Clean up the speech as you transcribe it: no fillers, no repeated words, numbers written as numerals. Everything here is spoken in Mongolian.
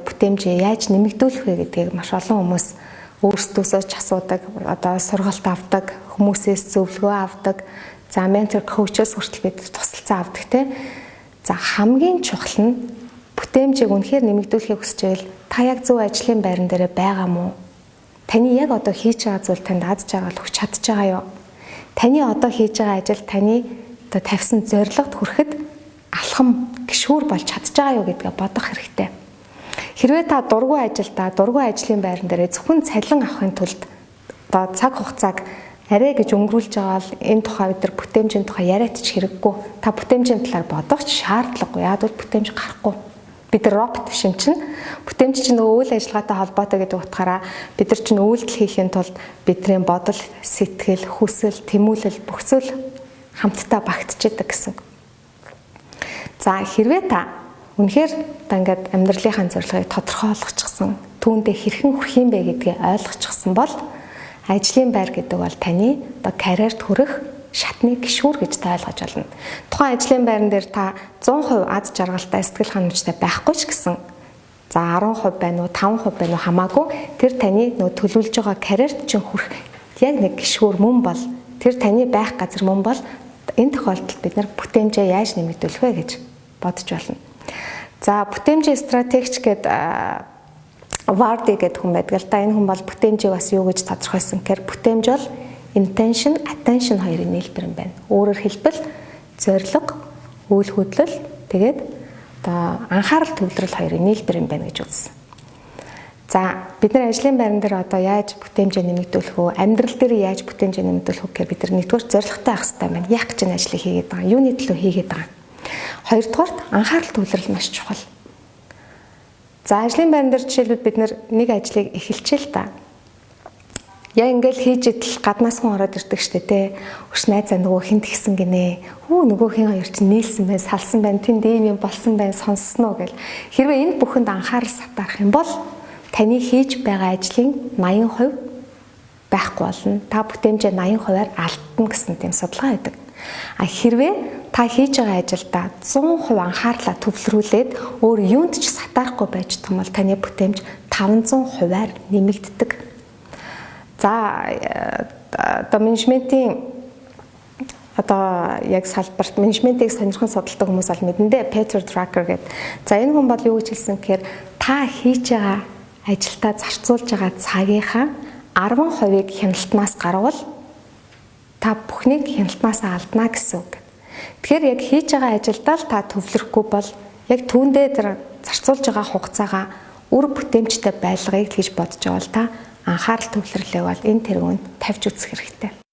Бүтээмжээ яаж нэмэгдүүлэх вэ гэдгийг маш олон хүмүүс өөрсдөөсөө ч асуудаг, одоо сургалт авдаг, хүмүүсээс зөвлөгөө авдаг, за ментор коучээс хүртэл бид тусалцаа авдаг те. За хамгийн чухал нь бүтээмжийг үнэхээр нэмэгдүүлэхийг хүсэж байвал та яг зөв ажлын байран дээр байгаа мó? Таны яг одоо хийж байгаа зүйл танд аз жаргал өгч чадж байгаа юу? Таны одоо хийж байгаа ажил таны одоо тавьсан зорилгод хүрэхэд алхам гишүүр болж чадж байгаа юу гэдгээ бодох хэрэгтэй. Хэрвээ та дургүй ажилдаа, дургүй ажлын байран дээр зөвхөн цалин авахын тулд одоо цаг хугацааг арай гэж өнгөрүүлж байгаа бол энэ тухай бид нар бүтээмжийн тухай яриад ч хэрэггүй. Та бүтээмжийн талаар бодох ч шаардлагагүй. Яг бол бүтээмж гарахгүй. Бид нар робот биш юм чинь. Бүтээмж чинь нөгөө үйл ажиллагаатай холбоотой гэдэг утгаараа бид нар чинь үйлдэл хийхин тулд бидний бодол, сэтгэл, хүсэл, тэмүүлэл бүх зүйл хамтдаа багтчихэдэг гэсэн. За хэрвээ та үнэхээр та ингээд амьдралынхаа зорилгыг тодорхойлгочихсон, түүндээ хэрхэн хүрэх юм бэ гэдгийг ойлгочихсон бол ажлын байр гэдэг бол таны одоо карьерт хүрэх шатны гишүүр гэж та ойлгож байна. Тухайн ажлын байран дээр та 100% аз жаргалтай, сэтгэл ханамжтай байхгүй ч гэсэн за 10% байна уу, 5% байна уу хамаагүй тэр таны нөө төлөвлөж байгаа карьерт чинь хүрэх яг нэг гишүүр мөн бол тэр таны байх газар мөн бол энэ тохиолдолд бид нар бүтээмжээ яаж нэмэгдүүлэх вэ гэж бодож байна. За бүтээмжийн стратегч гэдэг Варди гэдэг хүн байдаг л да. Энэ хүн бол бүтээмжийг бас юу гэж тодорхойлсон гэхээр бүтээмж бол intention, attention хоёрын нийлбэр юм байна. Өөрөөр хэлбэл зорилго, үйл хөдлөл, тэгээд одоо анхаарал төвлөрөл хоёрын нийлбэр юм байна гэж үзсэн. За бид нар ажлын байран дээр одоо яаж бүтээмжээ нэмэгдүүлэх вэ? Амьдрал дээр яаж бүтээмжээ нэмэгдүүлэх вэ гэхээр бид нар нэгдүгээр зорилготой байх хэрэгтэй байна. Яах гэж энэ ажлыг хийгээд байгаа? Юуны төлөө хийгээд байгаа? Хоёрдугаарт анхаарал төвлөрөл маш чухал. За ажлын байран дээр жишээлбэл бид нэг ажлыг эхэлчихэл та. Яа ингээл хийж идэл гаднаас хүн ороод ирдэг штэ те. Өш найзаа нөгөө хинт гисэн гинэ. Хөө нөгөө хин хоёр чинь нийлсэн байна, салсан байна, тэнд ийм юм болсон байна, сонссноо гэл. Хэрвээ энэ бүхэнд анхаарал сатарах юм бол таны хийж байгаа ажлын 80% байхгүй болно. Та бүтээмжээ 80%-аар алдна гэсэн тийм судалгаа байдаг. А хэрвээ та хийж байгаа ажилдаа 100% анхаарлаа төвлөрүүлээд өөр юунд ч сатарахгүй байж байгаа бол таны бүтээмж 500%-аар нэмэгддэг. За одоо менежментийн одоо яг салбарт менежментийг сонирхон судалдаг хүмүүс бол мэдэндээ Peter Drucker гэдэг. За энэ хүн бол юу гэж хэлсэн гэхээр та хийж байгаа ажилдаа зарцуулж байгаа цагийнхаа 10%-ийг хяналтнаас гарвал та бүхнийг хяналтнаас алдна гэсэн үг. Тэгэхээр яг хийж байгаа ажилдаа л та төвлөрөхгүй бол яг түүндээ тэр зарцуулж байгаа хугацаагаа үр бүтээмжтэй байлгахыг гэж бодож байгаа бол та анхаарал төвлөрлөө бол энэ тэргуунд тавьж үзэх хэрэгтэй.